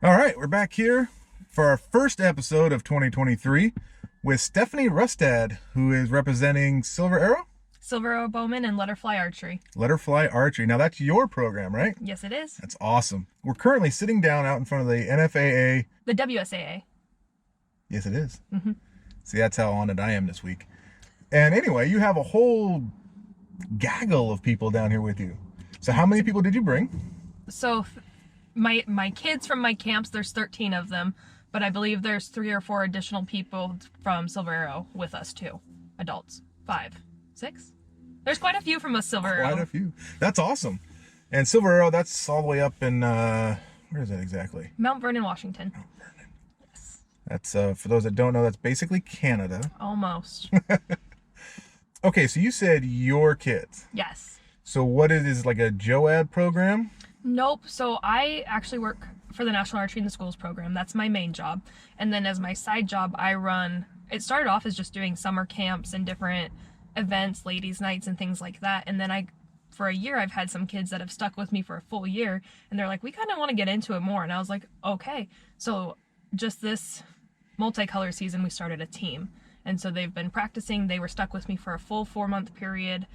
All right, we're back here for our first episode of 2023 with Stephanie Rustad, who is representing Silver Arrow? SilverArrow Bowmen and Letterfly Archery. Letterfly Archery. Now, that's your program, right? Yes, it is. That's awesome. We're currently sitting down out in front of the NFAA. The WSAA. Yes, it is. Mm-hmm. See, that's how on it I am this week. And anyway, you have a whole gaggle of people down here with you. So how many people did you bring? So my kids from my camps, there's 13 of them, but I believe there's 3 or 4 additional people from Silver Arrow with us too. Adults. 5, 6. There's quite a few from us Silver Arrow. Quite a few. That's awesome. And Silver Arrow, that's all the way up in, where is that exactly? MountVernon, Washington. Mount Vernon. Yes. That's, for those that don't know, that's basically Canada. Almost. Okay, so you said your kids. Yes. So what is like a JOAD program? Nope. So I actually work for the National Archery in the Schools program. That's my main job. And then as my side job, I run, it started off as just doing summer camps and different events, ladies' nights and things like that. And then for a year, I've had some kids that have stuck with me for a full year. And they're like, we kind of want to get into it more. And I was like, okay. So just this multicolor season, we started a team. And so they've been practicing. They were stuck with me for a full 4-month period.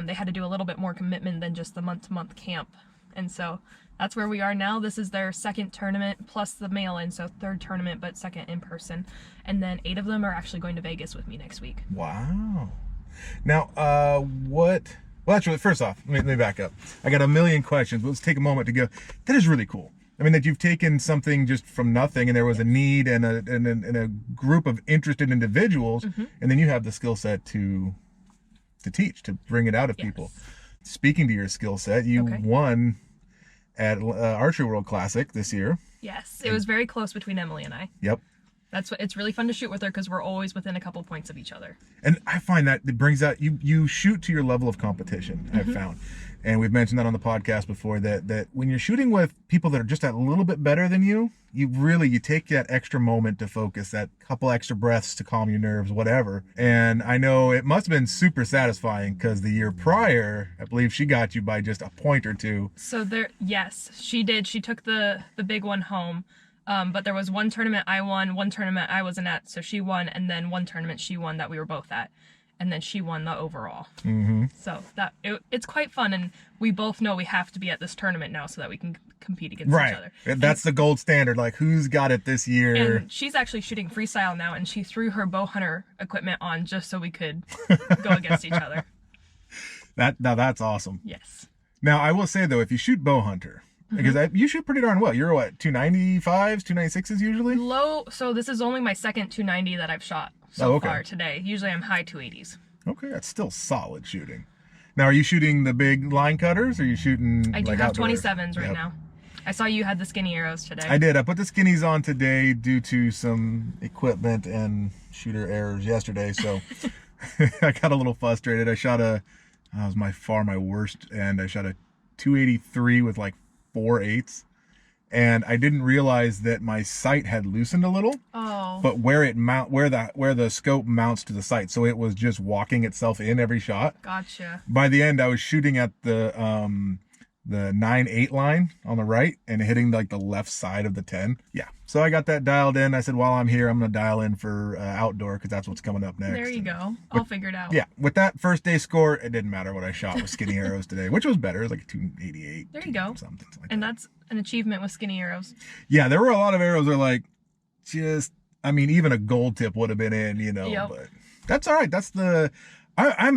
They had to do a little bit more commitment than just the month-to-month camp. And so that's where we are now. This is their second tournament plus the mail-in, so third tournament, but second in person. And then 8 of them are actually going to Vegas with me next week. Wow. Now, well, actually, first off, let me back up. I got a million questions, but let's take a moment to go. That is really cool. I mean, that you've taken something just from nothing and there was a need and a group of interested individuals, mm-hmm. and then you have the skill set to teach, to bring it out of people. Speaking to your skill set, you won at Archery World Classic this year. Yes, it was very close between Emily and I. Yep. It's really fun to shoot with her because we're always within a couple points of each other. And I find that it brings out, you shoot to your level of competition, mm-hmm. I've found. And we've mentioned that on the podcast before, that when you're shooting with people that are just a little bit better than you, you take that extra moment to focus, that couple extra breaths to calm your nerves, whatever. And I know it must have been super satisfying because the year prior, I believe she got you by just a point or two. So yes, she did. She took the big one home. But there was one tournament I won, one tournament I wasn't at, so she won, and then one tournament she won that we were both at, and then she won the overall. Mm-hmm. So it's quite fun, and we both know we have to be at this tournament now so that we can compete against each other. That's the gold standard, like who's got it this year. And she's actually shooting freestyle now, and she threw her bow hunter equipment on just so we could go against each other. That's awesome. Yes. Now, I will say, though, if you shoot bow hunter, because you shoot pretty darn well. You're what, 295s, 296s usually? Low. So this is only my second 290 that I've shot so far today. Usually I'm high 280s. Okay, that's still solid shooting. Now, are you shooting the big line cutters, or are you shooting I do like have outdoors? 27s right now. I saw you had the skinny arrows today. I did. I put the skinnies on today due to some equipment and shooter errors yesterday, so I got a little frustrated. I shot that was my worst, and I shot a 283 with like 4/8, and I didn't realize that my sight had loosened a little. Oh. But where the scope mounts to the sight, so it was just walking itself in every shot. Gotcha. By the end, I was shooting at the 9/8 line on the right and hitting like the left side of the 10. Yeah. So I got that dialed in. I said, while I'm here, I'm going to dial in for outdoor because that's what's coming up next. There you go. I'll figure it out. Yeah. With that first day score, it didn't matter what I shot with skinny arrows today, which was better. It was like a 288. There you go. Something like and that's an achievement with skinny arrows. Yeah. There were a lot of arrows that are like, even a gold tip would have been in, yep. But that's all right. That's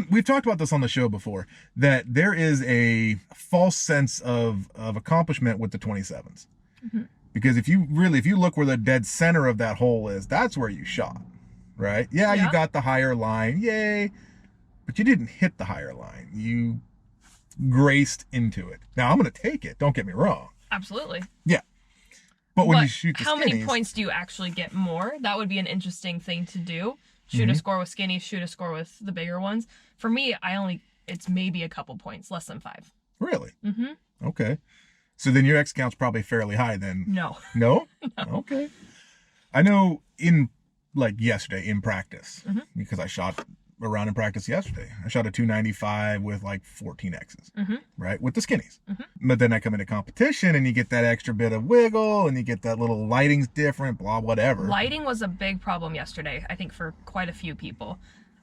we've talked about this on the show before, that there is a false sense of accomplishment with the 27s. Mm-hmm. Because if you look where the dead center of that hole is, that's where you shot, right? Yeah, you got the higher line, yay, but you didn't hit the higher line. You graced into it. Now, I'm going to take it, don't get me wrong. Absolutely. Yeah. But when you shoot the how many skinnies, points do you actually get more? That would be an interesting thing to do. Shoot a score with skinnies, shoot a score with the bigger ones. For me, it's maybe a couple points, less than 5. Really? Mm-hmm. Okay. So then your X count's probably fairly high then. No. No? No. Okay. I know yesterday in practice, because I shot around in practice yesterday. I shot a 295 with like 14 X's, right? With the skinnies. But then I come into competition and you get that extra bit of wiggle and you get that little lighting's different, blah, whatever. Lighting was a big problem yesterday, I think, for quite a few people.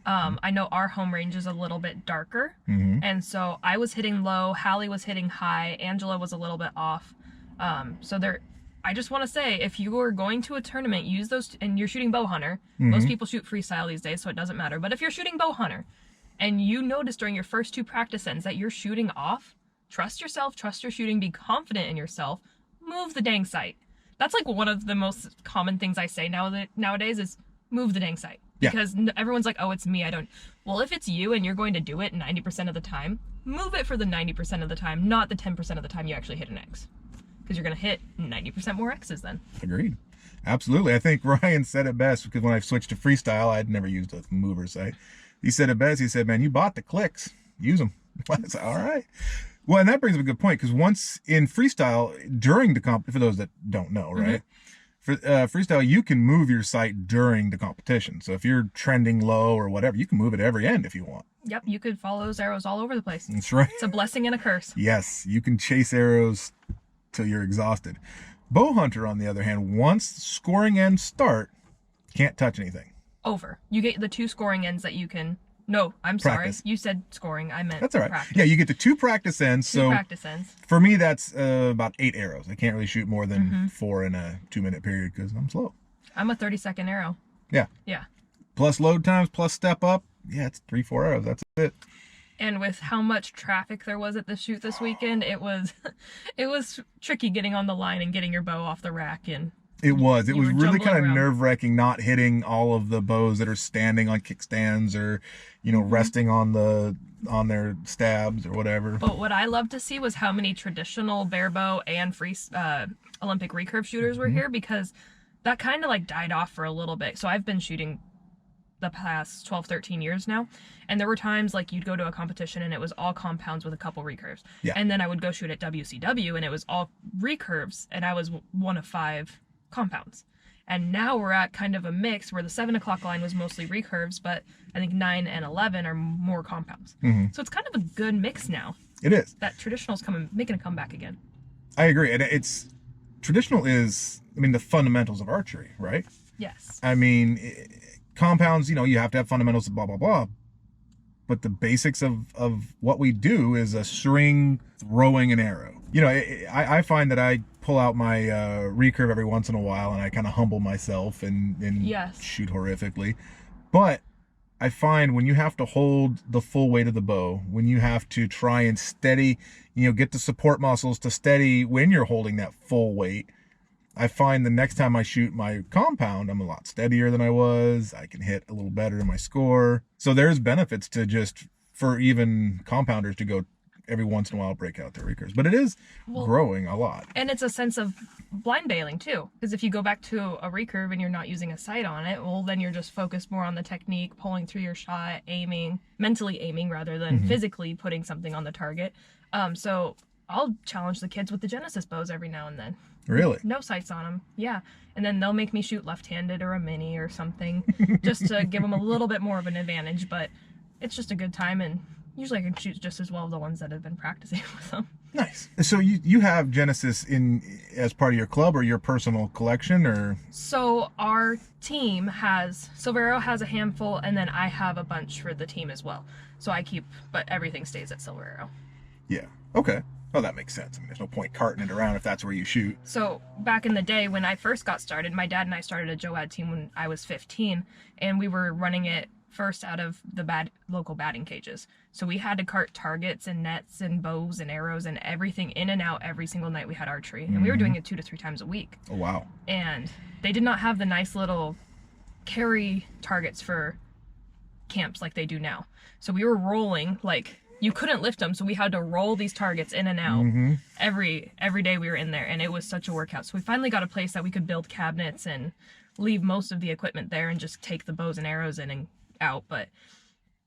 I know our home range is a little bit darker. And so I was hitting low, Hallie was hitting high, Angela was a little bit off. I just want to say, if you are going to a tournament, use those, and you're shooting bow hunter. Most people shoot freestyle these days, so it doesn't matter. But if you're shooting bow hunter, and you notice during your first 2 practice ends that you're shooting off, trust yourself, trust your shooting, be confident in yourself, move the dang sight. That's like one of the most common things I say nowadays is move the dang sight. Because everyone's like, oh, it's me, I don't. Well, if it's you and you're going to do it 90% of the time, move it for the 90% of the time, not the 10% of the time you actually hit an X. Because you're going to hit 90% more X's then. Agreed. Absolutely. I think Ryan said it best, because when I switched to freestyle, I'd never used a mover sight. He said it best. He said, man, you bought the clicks. Use them. I said, all right. Well, and that brings up a good point, because once in freestyle, during the comp, for those that don't know, right? For freestyle, you can move your sight during the competition. So if you're trending low or whatever, you can move it every end if you want. Yep, you could follow those arrows all over the place. That's right. It's a blessing and a curse. Yes, you can chase arrows till you're exhausted. Bow hunter, on the other hand, once scoring ends start, can't touch anything. Over. You get the 2 scoring ends that you can. No, I'm practice. Sorry. You said scoring. I meant that's all right. Practice. Yeah, you get the 2 practice ends. 2 practice ends. For me, that's about 8 arrows. I can't really shoot more than 4 in a 2-minute period because I'm slow. I'm a 30-second arrow. Yeah. Yeah. Plus load times, plus step up. Yeah, it's 3-4 arrows. That's it. And with how much traffic there was at the shoot this weekend, it was tricky getting on the line and getting your bow off the rack. And it was really kind of nerve-wracking not hitting all of the bows that are standing on kickstands or, resting on their stabs or whatever. But what I loved to see was how many traditional bare bow and free Olympic recurve shooters were here, because that kind of like died off for a little bit. So I've been shooting the past 12, 13 years now. And there were times like you'd go to a competition and it was all compounds with a couple recurves. Yeah. And then I would go shoot at WCW and it was all recurves and I was one of 5 compounds. And now we're at kind of a mix where the 7 o'clock line was mostly recurves, but I think 9 and 11 are more compounds. So it's kind of a good mix now. It is. That traditional's making a comeback again. I agree. And traditional is, the fundamentals of archery, right? Yes. Compounds, you have to have fundamentals, blah, blah, blah. But the basics of what we do is a string, throwing an arrow. I find that I pull out my recurve every once in a while and I kind of humble myself and shoot horrifically. But I find when you have to hold the full weight of the bow, when you have to try and steady, get the support muscles to steady when you're holding that full weight, I find the next time I shoot my compound, I'm a lot steadier than I was. I can hit a little better in my score. So there's benefits to just, for even compounders to go every once in a while break out their recurves. But it is growing a lot. And it's a sense of blind bailing too. Because if you go back to a recurve and you're not using a sight on it, well, then you're just focused more on the technique, pulling through your shot, aiming, mentally aiming rather than physically putting something on the target. So I'll challenge the kids with the Genesis bows every now and then. Really? No sights on them. Yeah. And then they'll make me shoot left-handed or a mini or something just to give them a little bit more of an advantage. But it's just a good time, and usually I can shoot just as well as the ones that have been practicing with them. Nice. So you have Genesis as part of your club or your personal collection, or? So our team has, SilverArrow has a handful, and then I have a bunch for the team as well. So but everything stays at SilverArrow. Yeah. Okay. Oh, that makes sense. There's no point carting it around if that's where you shoot. So back in the day when I first got started, my dad and I started a JOAD team when I was 15, and we were running it first out of the local batting cages. So we had to cart targets and nets and bows and arrows and everything in and out every single night we had archery. And we were doing it 2 to 3 times a week. Oh, wow. And they did not have the nice little carry targets for camps like they do now. So we were rolling, you couldn't lift them, so we had to roll these targets in and out every day we were in there, and it was such a workout. So we finally got a place that we could build cabinets and leave most of the equipment there and just take the bows and arrows in and out. But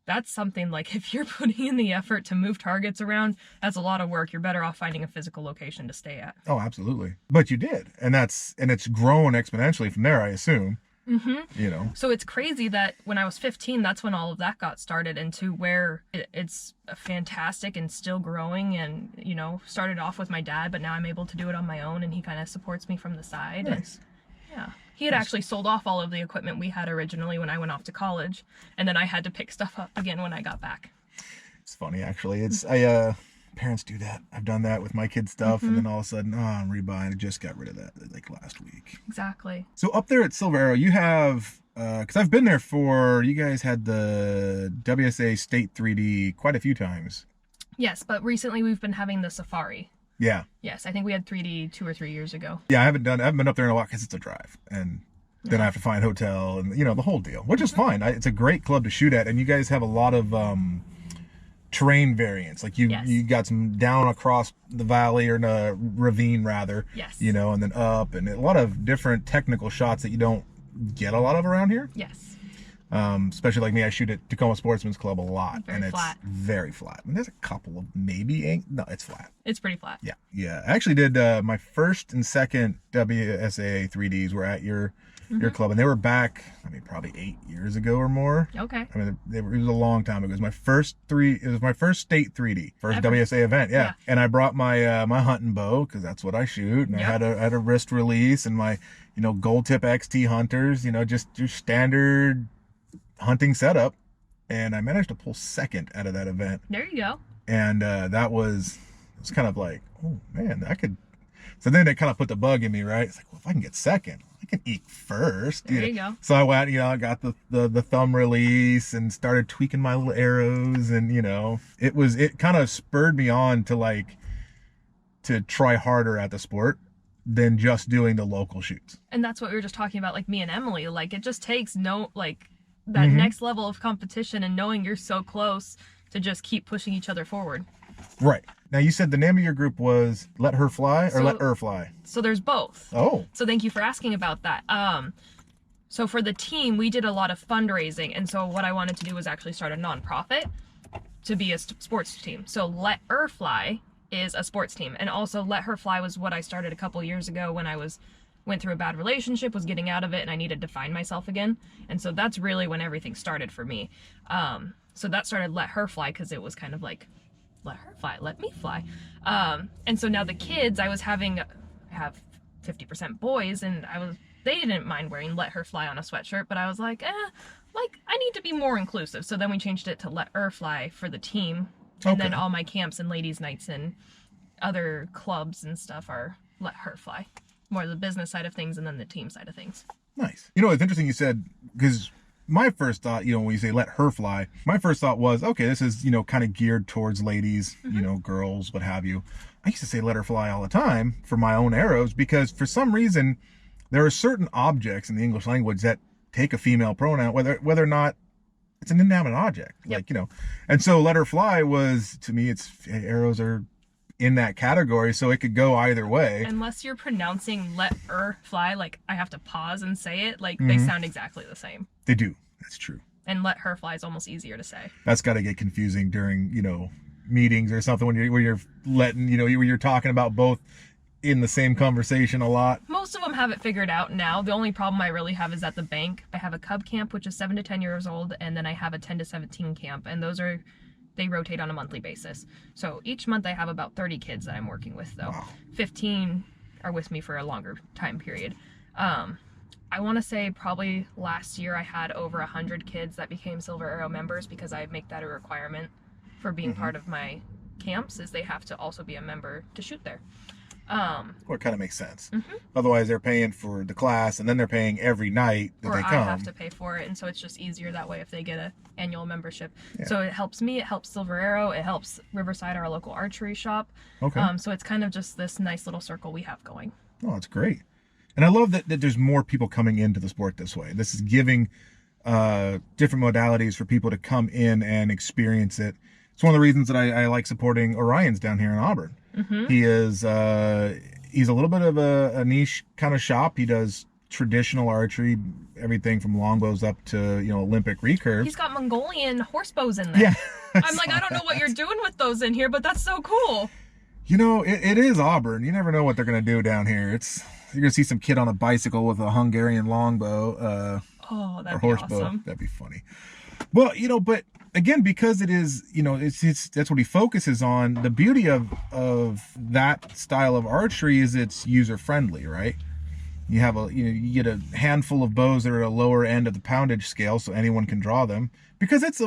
that's something, if you're putting in the effort to move targets around, that's a lot of work. You're better off finding a physical location to stay at. Oh, absolutely. But you did, and it's grown exponentially from there, I assume. You know? So it's crazy that when I was 15, that's when all of that got started, into where it's fantastic and still growing, and, you know, started off with my dad, but now I'm able to do it on my own, and he kind of supports me from the side. Nice. And, yeah. He had actually sold off all of the equipment we had originally when I went off to college, and then I had to pick stuff up again when I got back. It's funny, actually. Parents do that. I've done that with my kids' stuff, and then all of a sudden, I'm rebuying. I just got rid of that like last week. Exactly. So up there at Silver Arrow, you have, because I've been there you guys had the WSA State 3D quite a few times. Yes, but recently we've been having the Safari. Yeah. Yes, I think we had 3D 2 or 3 years ago. Yeah, I haven't been up there in a while because it's a drive, and then I have to find a hotel, and, you know, the whole deal, which is fine. It's a great club to shoot at, and you guys have a lot of terrain variants. Like you got some down across the valley, or in a ravine rather. Yes. You know, and then up, and a lot of different technical shots that you don't get a lot of around here. Yes. Especially like me, I shoot at Tacoma Sportsman's Club a lot, Very and it's flat. very flat. I mean, there's a couple of no, it's flat. It's pretty flat. Yeah. I actually did my first and second WSA 3Ds were at your club, and they were back, I mean, probably 8 years ago or more. Okay. I mean, it was a long time ago. It was my first state 3D, first WSA event. Yeah. And I brought my my hunting bow, because that's what I shoot, and I had a wrist release, and my, you know, gold tip XT hunters, you know, just your standard hunting setup, and I managed to pull second out of that event. There you go. And it was kind of like, oh man, I could. So then they kind of put the bug in me, right? It's like, well, if I can get second, I can eat first. There you go. So I went, you know, I got the thumb release and started tweaking my little arrows, and, you know, it kind of spurred me on to try harder at the sport than just doing the local shoots. And that's what we were just talking about, like me and Emily. Like, it just takes that next level of competition, and knowing you're so close to just keep pushing each other forward. Right. Now, you said the name of your group was Let Her Fly, or Let Her Fly? So there's both. Oh. So thank you for asking about that. So for the team, we did a lot of fundraising, and so what I wanted to do was actually start a nonprofit to be a sports team. So Let Her Fly is a sports team, and also Let Her Fly was what I started a couple years ago when I went through a bad relationship, was getting out of it, and I needed to find myself again. And so that's really when everything started for me. So that started Let Her Fly, because it was kind of like, let her fly, let me fly. And so now the kids, I have 50% boys, and they didn't mind wearing Let Her Fly on a sweatshirt, but I was like, I need to be more inclusive. So then we changed it to Let Her Fly for the team. And then all my camps and ladies' nights and other clubs and stuff are Let Her Fly. More the business side of things, and then the team side of things. Nice. You know, it's interesting you said, because my first thought, you know, when you say Let Her Fly, my first thought was, okay, this is, you know, kind of geared towards ladies, you know, girls, what have you. I used to say Let Her Fly all the time for my own arrows, because for some reason there are certain objects in the English language that take a female pronoun, whether or not it's an inanimate object. Like, you know, and so Let Her Fly was, to me, arrows are in that category, so it could go either way. Unless you're pronouncing Let Her Fly, like I have to pause and say it, like they sound exactly the same. They do. That's true. And Let Her Fly is almost easier to say. That's got to get confusing during, you know, meetings or something, when you're letting, you know, where you're talking about both in the same conversation a lot. Most of them have it figured out now. The only problem I really have is at the bank. I have a cub camp, which is 7 to 10 years old, and then I have a 10 to 17 camp, and they rotate on a monthly basis. So each month I have about 30 kids that I'm working with, though. Wow. 15 are with me for a longer time period. I want to say probably last year I had over 100 kids that became Silver Arrow members, because I make that a requirement for being part of my camps, is they have to also be a member to shoot there. Well, it kind of makes sense. Otherwise, they're paying for the class, and then they're paying every night that they come. Or I have to pay for it, and so it's just easier that way if they get an annual membership. Yeah. So it helps me, it helps Silver Arrow, it helps Riverside, our local archery shop. Okay. So it's kind of just this nice little circle we have going. Oh, that's great. And I love that there's more people coming into the sport this way. This is giving different modalities for people to come in and experience it. It's one of the reasons that I like supporting Orion's down here in Auburn. He is he's a little bit of a niche kind of shop. He does traditional archery, everything from longbows up to, you know, Olympic recurve. He's got Mongolian horse bows in there. Yeah. I'm like, I don't know what you're doing with those in here, but that's so cool. You know, it is Auburn. You never know what they're going to do down here. You're going to see some kid on a bicycle with a Hungarian longbow. Oh, that'd or be horse awesome. bow. That'd be funny. Well, you know, but again, because it is, you know, it's that's what he focuses on. The beauty of that style of archery is it's user friendly, right? You have you get a handful of bows that are at a lower end of the poundage scale, so anyone can draw them, because it's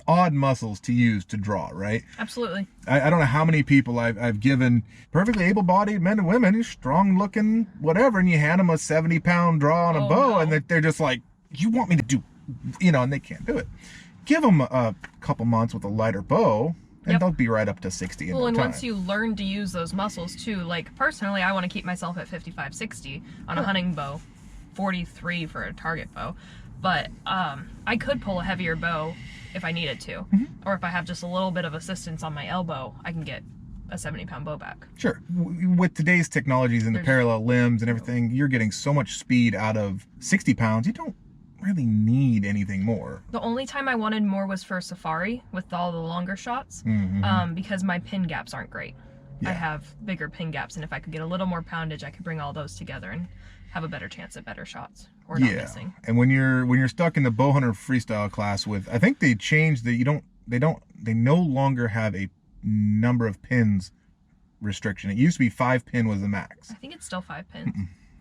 odd muscles to use to draw, right? Absolutely. I don't know how many people I've given perfectly able-bodied men and women, strong-looking, whatever, and you hand them a 70-pound draw on a bow, and they're just like, you want me to do, you know, and they can't do it. Give them a couple months with a lighter bow, and they'll be right up to 60 in no time. Once you learn to use those muscles too, like personally, I want to keep myself at 55, 60 on a hunting bow, 43 for a target bow, but I could pull a heavier bow if I needed to, or if I have just a little bit of assistance on my elbow, I can get a 70-pound bow back. Sure. With today's technologies and the parallel limbs and everything, you're getting so much speed out of 60 pounds, you don't really need anything more. The only time I wanted more was for safari with all the longer shots, because my pin gaps aren't great. I have bigger pin gaps, and if I could get a little more poundage, I could bring all those together and have a better chance at better shots or not missing. And when you're stuck in the bow hunter freestyle class with, I think they changed that they no longer have a number of pins restriction. It used to be 5 pin was the max. I think it's still 5 pins.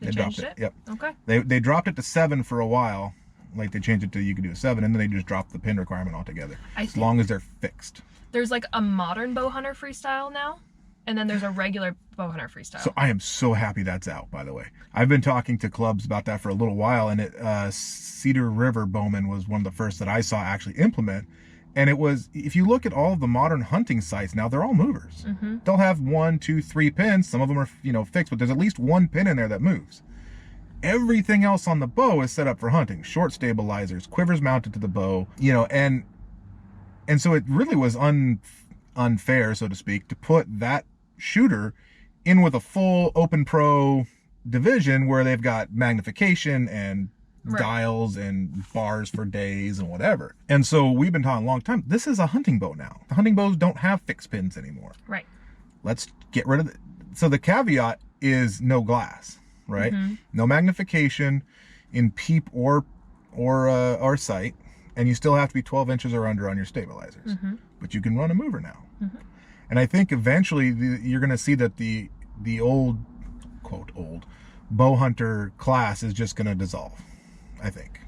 They dropped it. Yep. Okay. They dropped it to 7 for a while. Like they changed it to you could do a 7, and then they just dropped the pin requirement altogether. As long as they're fixed. There's like a modern bow hunter freestyle now, and then there's a regular bow hunter freestyle. So I am so happy that's out, by the way. I've been talking to clubs about that for a little while, and SilverarrowBowmen was one of the first that I saw actually implement. And it was, if you look at all of the modern hunting sites now, they're all movers. They'll have 1, 2, 3 pins. Some of them are, you know, fixed, but there's at least 1 pin in there that moves. Everything else on the bow is set up for hunting. Short stabilizers, quivers mounted to the bow, you know, and so it really was unfair, so to speak, to put that shooter in with a full open pro division where they've got magnification and dials and bars for days and whatever. And so we've been talking a long time. This is a hunting bow now. The hunting bows don't have fixed pins anymore. Right. Let's get rid of it. So the caveat is no glass. Right? No magnification in peep or sight, and you still have to be 12 inches or under on your stabilizers. But you can run a mover now. And I think eventually you're going to see that the old, quote, old bow hunter class is just going to dissolve, I think.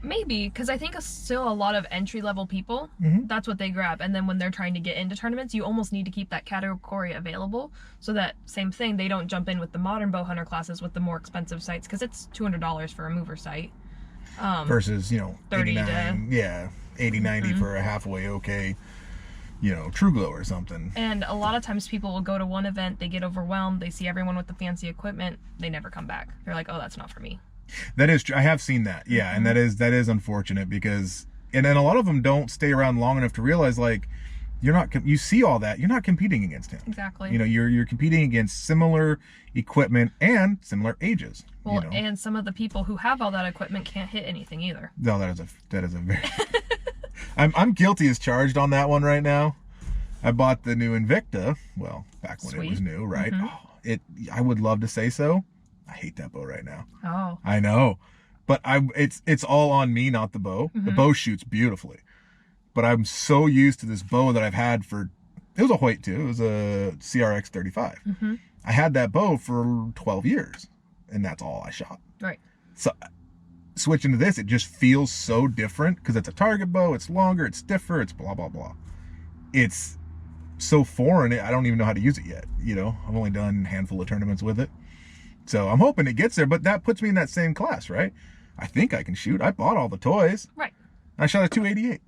Maybe, because I think still a lot of entry-level people, that's what they grab. And then when they're trying to get into tournaments, you almost need to keep that category available so that, same thing, they don't jump in with the modern bow hunter classes with the more expensive sights, because it's $200 for a mover sight. Versus, you know, 30 80, 90 for a halfway okay, you know, True Glow or something. And a lot of times people will go to one event, they get overwhelmed, they see everyone with the fancy equipment, they never come back. They're like, oh, that's not for me. That is true. I have seen that. Yeah. And that is unfortunate because, and then a lot of them don't stay around long enough to realize, like, you see all that, you're not competing against him. Exactly. You know, you're competing against similar equipment and similar ages. Well, you know? And some of the people who have all that equipment can't hit anything either. No, that is a very, I'm guilty as charged on that one right now. I bought the new Invicta, well, back when it was new, right? I would love to say so. I hate that bow right now. Oh. I know. But it's all on me, not the bow. The bow shoots beautifully. But I'm so used to this bow that I've had for, it was a Hoyt too. It was a CRX 35. I had that bow for 12 years and that's all I shot. Right. So switching to this, it just feels so different because it's a target bow. It's longer, it's stiffer, it's blah, blah, blah. It's so foreign. I don't even know how to use it yet. You know, I've only done a handful of tournaments with it. So I'm hoping it gets there, but that puts me in that same class, right? I think I can shoot. I bought all the toys. Right. I shot a 288.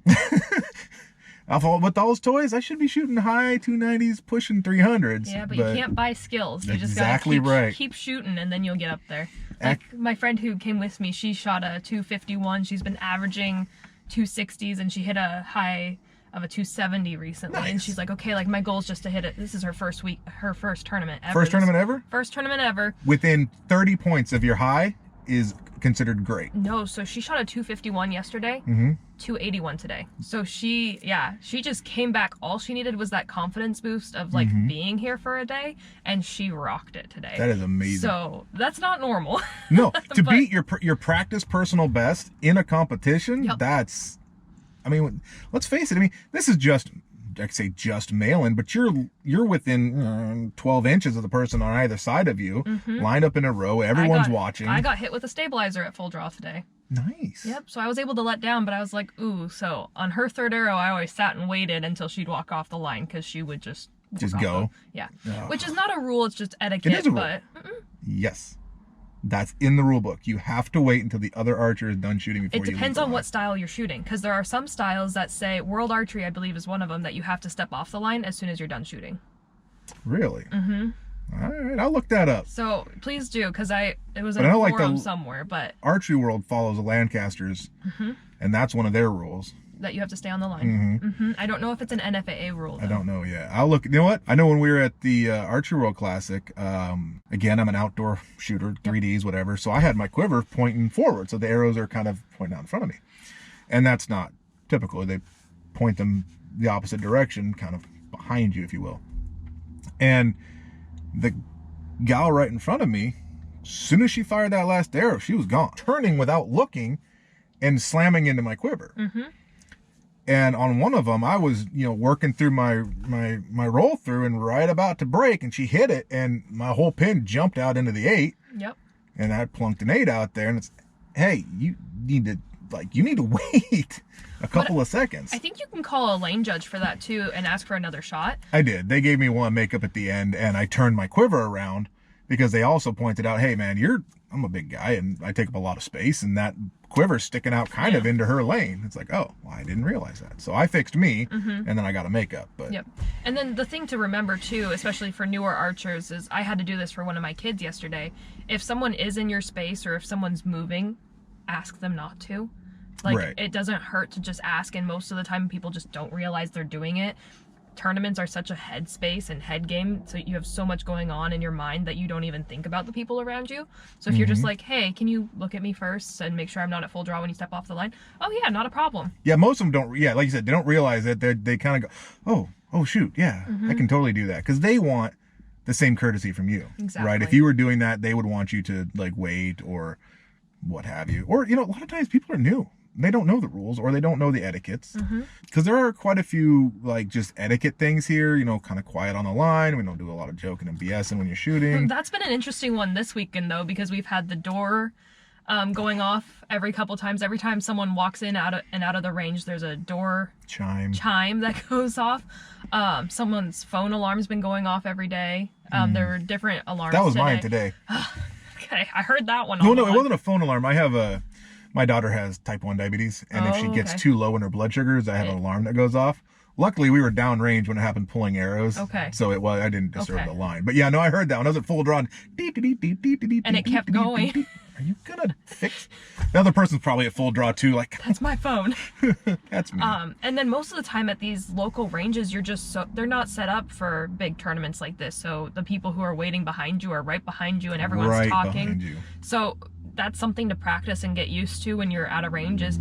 With those toys, I should be shooting high 290s, pushing 300s. Yeah, but you can't buy skills. You just exactly gotta keep shooting, and then you'll get up there. Like my friend who came with me, she shot a 251. She's been averaging 260s, and she hit a high of a 270 recently. Nice. And she's like, okay, like my goal is just to hit it. This is her first tournament ever. First tournament ever? First tournament ever. Within 30 points of your high is considered great? No, so she shot a 251 yesterday, 281 today. So she just came back. All she needed was that confidence boost of like being here for a day, and she rocked it today. That is amazing. So that's not normal. No, to beat your practice personal best in a competition, that's, I mean, let's face it. I mean, this is just, I could say just mail-in, but you're within 12 inches of the person on either side of you, lined up in a row. Everyone's watching. I got hit with a stabilizer at full draw today. Nice. Yep. So I was able to let down, but I was like, ooh. So on her third arrow, I always sat and waited until she'd walk off the line because she would just go. Yeah. Oh. Which is not a rule. It's just etiquette. It is a rule. But yes. That's in the rule book. You have to wait until the other archer is done shooting before you leave. It depends on what style you're shooting, because there are some styles that say, World Archery, I believe, is one of them, that you have to step off the line as soon as you're done shooting. Really? All right, I'll look that up. So please do, because it was in a forum somewhere, but Archery World follows the Lancasters, and that's one of their rules. That you have to stay on the line. I don't know if it's an NFAA rule, though. I don't know yet. I'll look. You know what? I know when we were at the Archery World Classic, again, I'm an outdoor shooter, 3Ds, whatever. So I had my quiver pointing forward. So the arrows are kind of pointing out in front of me. And that's not typical. They point them the opposite direction, kind of behind you, if you will. And the gal right in front of me, as soon as she fired that last arrow, she was gone. Turning without looking and slamming into my quiver. And on one of them, I was, working through my roll through and right about to break, and she hit it, and my whole pin jumped out into the 8. Yep. And I plunked an 8 out there, and it's, hey, you need to wait a couple of seconds. I think you can call a lane judge for that too and ask for another shot. I did. They gave me one makeup at the end, and I turned my quiver around because they also pointed out, hey man, I'm a big guy and I take up a lot of space, and that quiver's sticking out kind of into her lane. It's like, oh, well, I didn't realize that. So I fixed me, and then I got a makeup. But yep. And then the thing to remember too, especially for newer archers, is I had to do this for one of my kids yesterday. If someone is in your space or if someone's moving, ask them not to. Like, it doesn't hurt to just ask, and most of the time people just don't realize they're doing it. Tournaments are such a head space and head game, so you have so much going on in your mind that you don't even think about the people around you. So if you're just like, hey, can you look at me first and make sure I'm not at full draw when you step off the line? Oh yeah, not a problem. Yeah, most of them don't, like you said, they don't realize that. They kind of go, oh shoot, yeah, I can totally do that, because they want the same courtesy from you. Exactly. Right? If you were doing that, they would want you to like wait or what have you. Or, a lot of times people are new. They don't know the rules, or they don't know the etiquettes, because there are quite a few like just etiquette things here, kind of quiet on the line. We don't do a lot of joking and BSing when you're shooting. That's been an interesting one this weekend though, because we've had the door going off every couple times. Every time someone walks in out of the range, there's a door chime that goes off. Someone's phone alarm's been going off every day. There were different alarms. That was mine today. Okay, I heard that one. No, it wasn't a phone alarm. My daughter has type 1 diabetes, and if she gets too low in her blood sugars, I have an alarm that goes off. Luckily, we were downrange when it happened pulling arrows. Okay. So I didn't disturb the line. But yeah, no, I heard that when I was at full draw. And it kept going. Are you gonna fix? The other person's probably at full draw too. Like, that's my phone. That's me. And then most of the time at these local ranges, they're not set up for big tournaments like this. So the people who are waiting behind you are right behind you, and everyone's talking. Behind you. So that's something to practice and get used to when you're at a range, is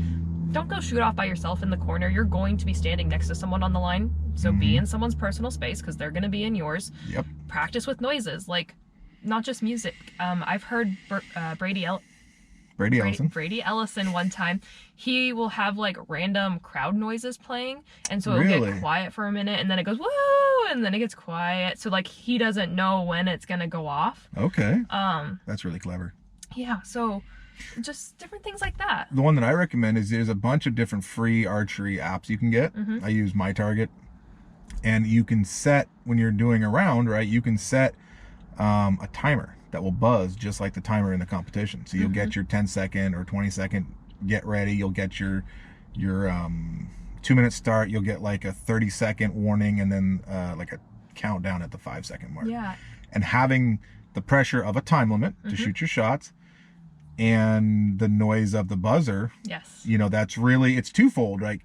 don't go shoot off by yourself in the corner. You're going to be standing next to someone on the line. So be in someone's personal space, because they're going to be in yours. Yep. Practice with noises, like not just music. I've heard Brady Ellison one time, he will have like random crowd noises playing, and so it'll get quiet for a minute, and then it goes woo, and then it gets quiet. So like he doesn't know when it's going to go off. Okay. That's really clever. Yeah, so just different things like that. The one that I recommend is there's a bunch of different free archery apps you can get. I use My Target, and you can set, when you're doing a round, right, you can set a timer that will buzz just like the timer in the competition. So you'll get your 10-second or 20-second get ready. You'll get your 2-minute start. You'll get like a 30-second warning, and then like a countdown at the 5-second mark. Yeah. And having the pressure of a time limit to shoot your shots, and the noise of the buzzer. Yes. That's really, it's twofold, right?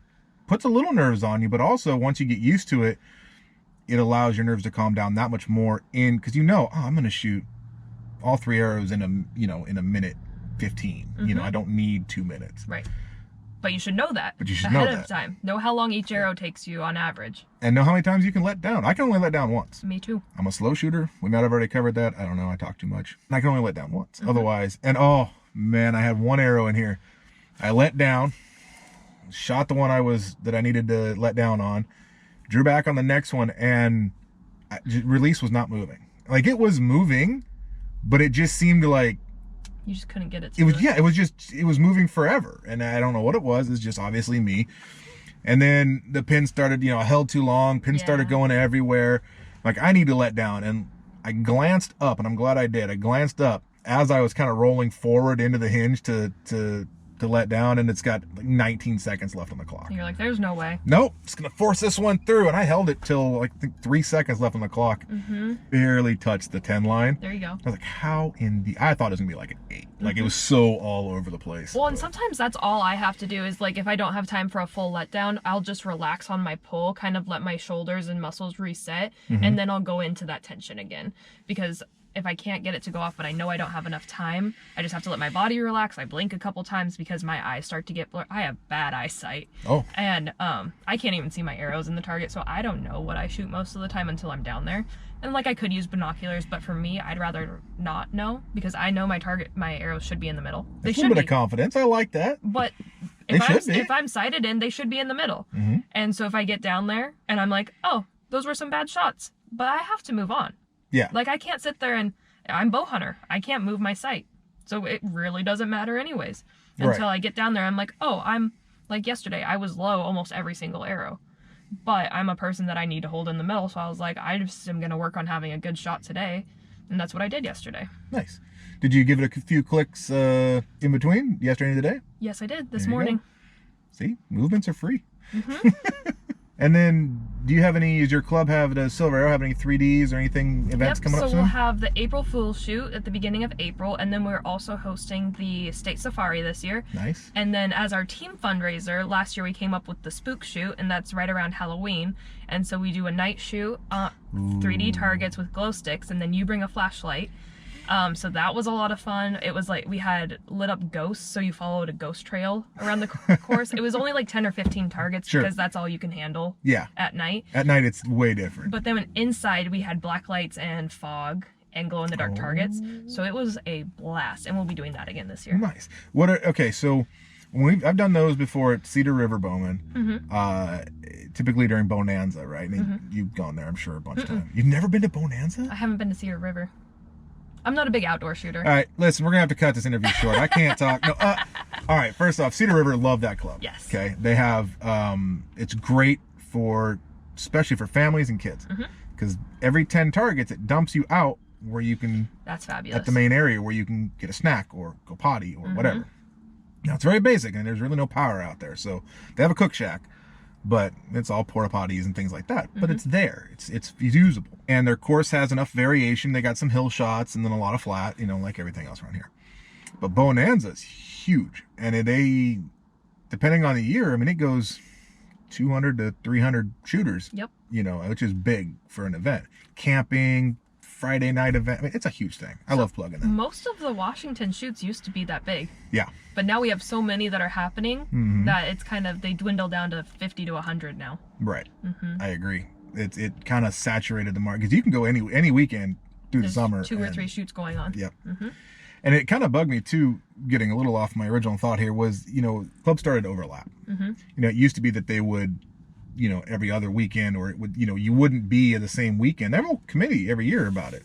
Puts a little nerves on you, but also once you get used to it, it allows your nerves to calm down that much more, because I'm going to shoot all 3 arrows in a minute 15. You know, I don't need 2 minutes. Right. But you should know that. But you should know ahead that. of time. Know how long each arrow takes you on average. And know how many times you can let down. I can only let down once. Me too. I'm a slow shooter. We might have already covered that. I don't know. I talk too much. I can only let down once. Otherwise, and oh man, I had one arrow in here. I let down, shot the one that I needed to let down on, drew back on the next one, and release was not moving. Like, it was moving, but it just seemed like you just couldn't get it to it was moving forever, and I don't know what it was. It's just obviously me. And then the pin started, you know, I held too long, pin started going everywhere. Like, I need to let down, and I glanced up, and I'm glad I did. I glanced up as I was kind of rolling forward into the hinge to let down, and it's got like 19 seconds left on the clock. And you're like, there's no way. Nope, just gonna force this one through, and I held it till like I think 3 seconds left on the clock. Barely touched the 10 line. There you go. I was like, how in the? I thought it was gonna be like an 8. Like, it was so all over the place. Well, and sometimes that's all I have to do is, like, if I don't have time for a full letdown, I'll just relax on my pull, kind of let my shoulders and muscles reset, and then I'll go into that tension again. Because if I can't get it to go off, but I know I don't have enough time, I just have to let my body relax. I blink a couple times because my eyes start to get blurred. I have bad eyesight. Oh. And I can't even see my arrows in the target, so I don't know what I shoot most of the time until I'm down there. And like, I could use binoculars, but for me, I'd rather not know, because I know my arrows should be in the middle. They That's should a little bit be. of confidence. I like that. But if I'm sighted in, they should be in the middle. And so if I get down there and I'm like, oh, those were some bad shots, but I have to move on. Yeah. Like, I can't sit there and I'm bow hunter. I can't move my sight. So it really doesn't matter anyways. Until I get down there, I'm like, oh, I'm like yesterday, I was low almost every single arrow. But I'm a person that I need to hold in the middle. So I was like, I just am going to work on having a good shot today. And that's what I did yesterday. Nice. Did you give it a few clicks in between yesterday and today? Yes, I did this morning. See, movements are free. And then, does your club does Silver Arrow have any 3Ds or anything, events coming up soon? So we'll have the April Fool's shoot at the beginning of April, and then we're also hosting the State Safari this year. Nice. And then as our team fundraiser, last year we came up with the Spook Shoot, and that's right around Halloween. And so we do a night shoot, 3D targets with glow sticks, and then you bring a flashlight. So that was a lot of fun. It was like we had lit up ghosts, so you followed a ghost trail around the course. It was only like 10 or 15 targets because that's all you can handle at night. At night it's way different. But then inside we had black lights and fog and glow in the dark targets. So it was a blast, and we'll be doing that again this year. Nice. Okay, so I've done those before at Cedar River Bowmen, typically during Bonanza, right? And you've gone there, I'm sure, a bunch of times. You've never been to Bonanza? I haven't been to Cedar River. I'm not a big outdoor shooter. All right, listen, we're going to have to cut this interview short. I can't talk. No, all right, first off, Cedar River, love that club. Yes. Okay, they have, it's great especially for families and kids. Because every 10 targets, it dumps you out where you can, that's fabulous, at the main area where you can get a snack or go potty or whatever. Now, it's very basic, and there's really no power out there. So they have a cook shack, but it's all porta potties and things like that. But it's there. It's usable. And their course has enough variation. They got some hill shots and then a lot of flat, like everything else around here. But Bonanza is huge. And depending on the year, I mean, it goes 200 to 300 shooters. Yep. Which is big for an event. Camping, Friday night event. I mean, it's a huge thing. I love plugging that. Most of the Washington shoots used to be that big. Yeah. But now we have so many that are happening that it's they dwindle down to 50 to 100 now. Right. I agree. It kind of saturated the market, because you can go any weekend through the summer. 2 or 3 shoots going on. Yep. And it kind of bugged me too, getting a little off my original thought here, was, clubs started to overlap. It used to be that they would, every other weekend, or it would, you wouldn't be at the same weekend. They have a committee every year about it,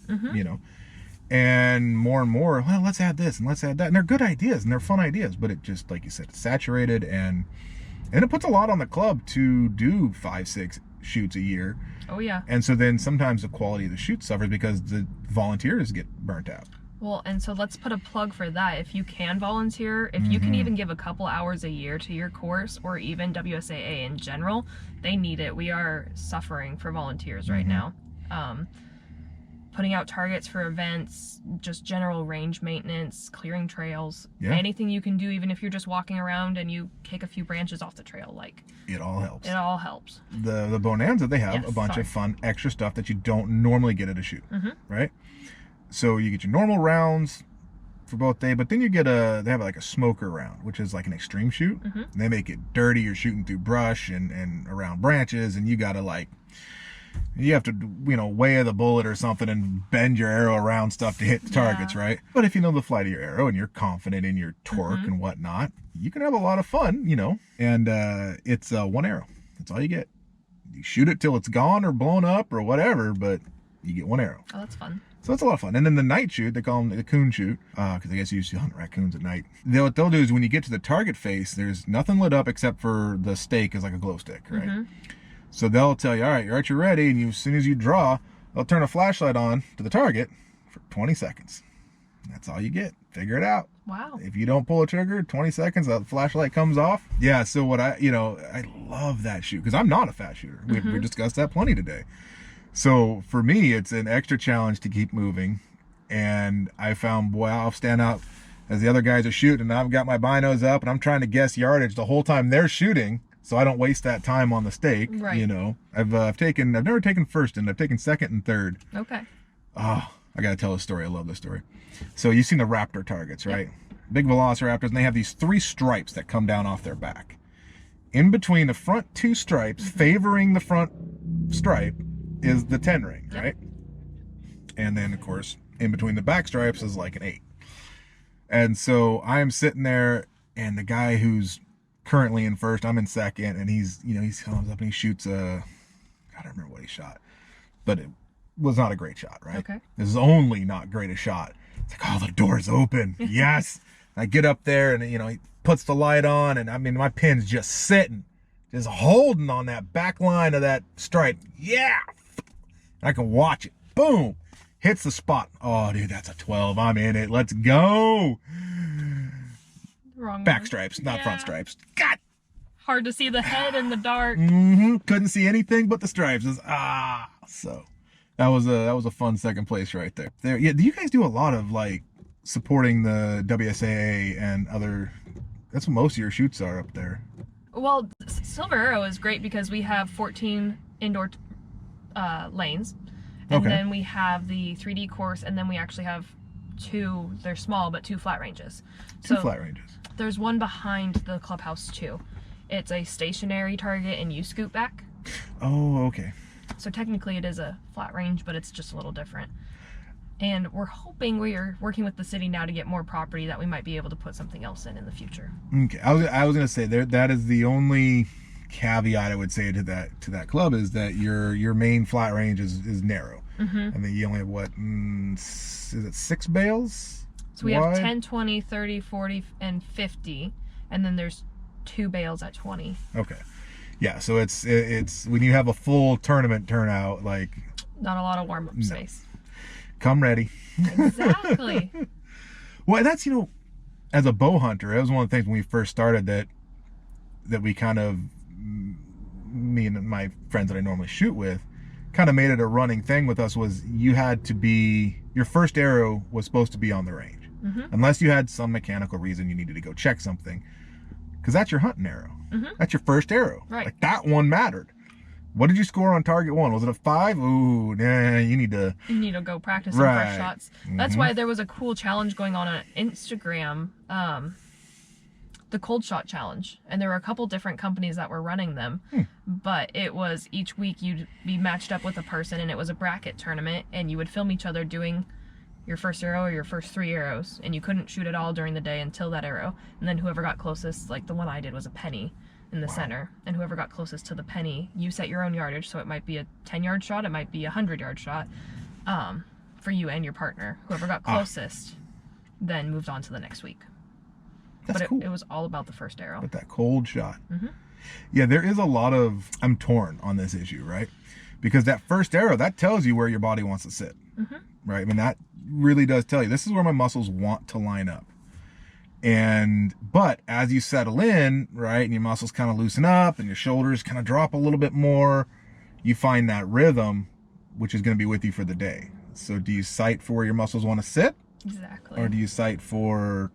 and more, well, let's add this and let's add that. And they're good ideas and they're fun ideas, but it just, like you said, it's saturated, and it puts a lot on the club to do 5-6 shoots a year. Oh yeah. And so then sometimes the quality of the shoot suffers because the volunteers get burnt out. Well, and so let's put a plug for that. If you can volunteer, if you can even give a couple hours a year to your course, or even WSAA in general, they need it. We are suffering for volunteers right now. Putting out targets for events, just general range maintenance, clearing trails, anything you can do, even if you're just walking around and you kick a few branches off the trail, it all helps. It all helps. The Bonanza, they have a bunch of fun extra stuff that you don't normally get at a shoot, right? So you get your normal rounds, for both day, but then you get they have like a smoker round, which is like an extreme shoot. And they make it dirty. You're shooting through brush and around branches, and you gotta like, you have to, you know, weigh the bullet or something and bend your arrow around stuff to hit the targets, right? But if you know the flight of your arrow and you're confident in your torque and whatnot, you can have a lot of fun, you know. And it's one arrow. That's all you get. You shoot it till it's gone or blown up or whatever, but you get one arrow. Oh, that's fun. So that's a lot of fun. And then the night shoot, they call them the coon shoot, because I guess you used to hunt raccoons at night. What they'll do is when you get to the target face, there's nothing lit up except for the stake is like a glow stick, right? So they'll tell you, all right, your archer ready, and as soon as you draw, they'll turn a flashlight on to the target for 20 seconds. That's all you get. Figure it out. Wow. If you don't pull a trigger, 20 seconds, the flashlight comes off. Yeah, so what I love that shoot, because I'm not a fast shooter. We discussed that plenty today. So for me, it's an extra challenge to keep moving. And I found, boy, I'll stand out as the other guys are shooting, and I've got my binos up, and I'm trying to guess yardage the whole time they're shooting, so I don't waste that time on the stake. Right. You know, I've never taken first, and I've taken second and third. Okay. Oh, I gotta tell a story. I love this story. So you've seen the raptor targets, right? Yep. Big velociraptors, and they have these 3 stripes that come down off their back. In between the front 2 stripes, favoring the front stripe, is the 10 ring, right? And then, of course, in between the back stripes is like an 8. And so I'm sitting there, and the guy who's currently in first, I'm in second, and he comes up and he shoots I don't remember what he shot, but it was not a great shot, right? Okay. This is only not great a shot. It's like, oh, the door's open. Yes. I get up there, and you know, he puts the light on, and I mean, my pin's just sitting, just holding on that back line of that stripe. Yeah. I can watch it. Boom. Hits the spot. Oh, dude, that's a 12. I'm in it. Let's go. Wrong back stripes, not front stripes. God. Hard to see the head in the dark. Couldn't see anything but the stripes. So that was a fun second place right there. Yeah, do you guys do a lot of like supporting the WSAA and other? That's what most of your shoots are up there. Well, Silver Arrow is great because we have 14 indoor lanes, and then we have the 3D course, and then we actually have 2. They're small, but 2 flat ranges. Two flat ranges. There's one behind the clubhouse too. It's a stationary target, and you scoot back. Oh, okay. So technically it is a flat range, but it's just a little different. And we're hoping, we're working with the city now to get more property that we might be able to put something else in the future. Okay, I was gonna say that is the only caveat I would say to that club is that your main flat range is narrow. And then you only have what, is it 6 bales? So we have 10, 20, 30, 40, and 50, and then there's 2 bales at 20. Okay. Yeah, so it's when you have a full tournament turnout, like, not a lot of warm-up space. Come ready. Exactly. Well, that's, you know, as a bow hunter, that was one of the things when we first started that we kind of, me and my friends that I normally shoot with, kind of made it a running thing with us, was you had to be, your first arrow was supposed to be on the range. Unless you had some mechanical reason you needed to go check something, because that's your hunting arrow. That's your first arrow. Right. Like, that one mattered. What did you score on target 1? Was it a 5? Ooh, nah, you need to go practice some fresh shots. That's why there was a cool challenge going on Instagram, the cold shot challenge, and there were a couple different companies that were running them. But it was each week you'd be matched up with a person, and it was a bracket tournament, and you would film each other doing your first arrow or your first 3 arrows, and you couldn't shoot at all during the day until that arrow. And then whoever got closest, like the one I did was a penny in the center, and whoever got closest to the penny, you set your own yardage, so it might be a 10-yard shot, it might be a 100-yard shot, for you and your partner. Whoever got closest then moved on to the next week. That's cool. It was all about the first arrow. But that cold shot. Yeah, there is a lot of, I'm torn on this issue, right? Because that first arrow, that tells you where your body wants to sit, right? I mean, that really does tell you, this is where my muscles want to line up. But as you settle in, right, and your muscles kind of loosen up and your shoulders kind of drop a little bit more, you find that rhythm, which is going to be with you for the day. So do you sight for where your muscles want to sit? Exactly. Or do you sight for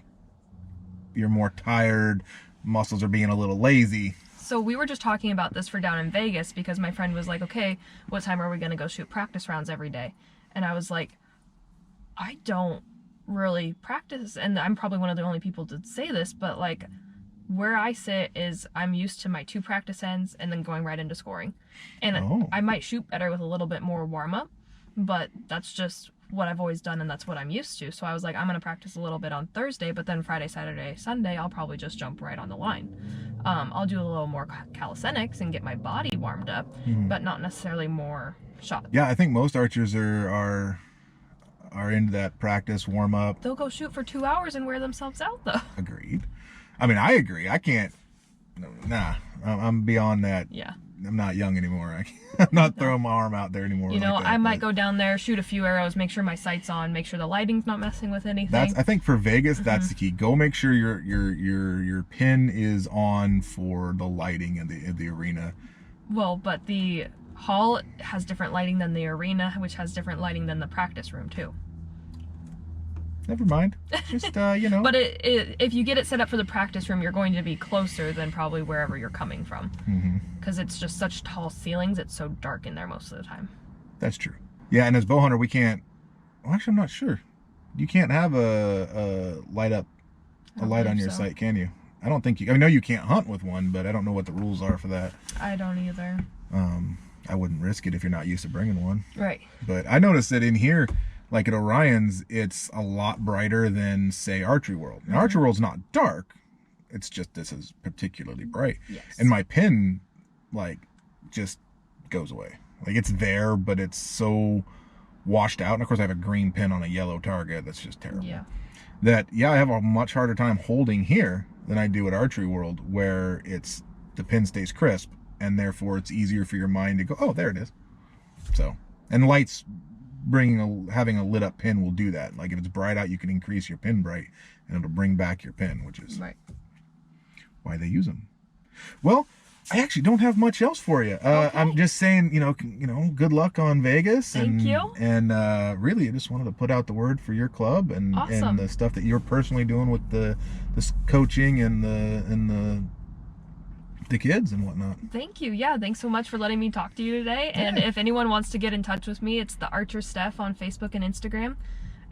your more tired muscles are being a little lazy? So we were just talking about this for down in Vegas, because my friend was like, okay, what time are we going to go shoot practice rounds every day? And I was like, I don't really practice, and I'm probably one of the only people to say this, but like where I sit is I'm used to my 2 practice ends and then going right into scoring. And I might shoot better with a little bit more warm up, but that's just what I've always done and that's what I'm used to. So I was like, I'm going to practice a little bit on Thursday, but then Friday, Saturday, Sunday, I'll probably just jump right on the line. I'll do a little more calisthenics and get my body warmed up, but not necessarily more shots. Yeah, I think most archers are into that practice warm up. They'll go shoot for 2 hours and wear themselves out though. Agreed. I mean, I agree. I can't. Nah, I'm beyond that. Yeah. I'm not young anymore. I'm not throwing my arm out there anymore. You know, like that, I might go down there, shoot a few arrows, make sure my sight's on, make sure the lighting's not messing with anything. I think for Vegas, that's the key. Go make sure your pin is on for the lighting in the arena. Well, but the hall has different lighting than the arena, which has different lighting than the practice room too. Never mind. Just you know. But if you get it set up for the practice room, you're going to be closer than probably wherever you're coming from. Because it's just such tall ceilings, it's so dark in there most of the time. That's true. Yeah, and as bow hunter, we can't. Well, actually, I'm not sure. You can't have a light on your sight, can you? I don't think you. I know you can't hunt with one, but I don't know what the rules are for that. I don't either. I wouldn't risk it if you're not used to bringing one. Right. But I noticed that in here, like at Orion's, it's a lot brighter than, say, Archery World. Now, Archery World's not dark. It's just this is particularly bright. Yes. And my pin, like, just goes away. Like, it's there, but it's so washed out. And, of course, I have a green pin on a yellow target. That's just terrible. Yeah. That, yeah, I have a much harder time holding here than I do at Archery World, where the pin stays crisp, and therefore it's easier for your mind to go, oh, there it is. So, and lights... having a lit up pin will do that. Like if it's bright out, you can increase your pin bright and it'll bring back your pin, which is why they use them. Well, I actually don't have much else for you. I'm just saying, you know, good luck on Vegas. Thank you. And really, I just wanted to put out the word for your club and the stuff that you're personally doing with the coaching and the kids and whatnot. Thank you. Yeah, thanks so much for letting me talk to you today. And if anyone wants to get in touch with me, it's the Archer Steph on Facebook and Instagram.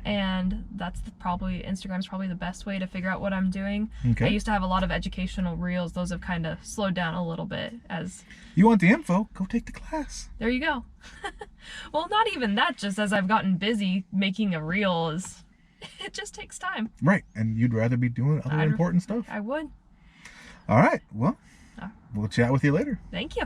And Instagram's probably the best way to figure out what I'm doing. Okay. I used to have a lot of educational reels. Those have kind of slowed down a little bit as... You want the info? Go take the class. There you go. Well, not even that, just as I've gotten busy, making a reel it just takes time. Right. And you'd rather be doing other important stuff. I would. All right. Well, we'll chat with you later. Thank you.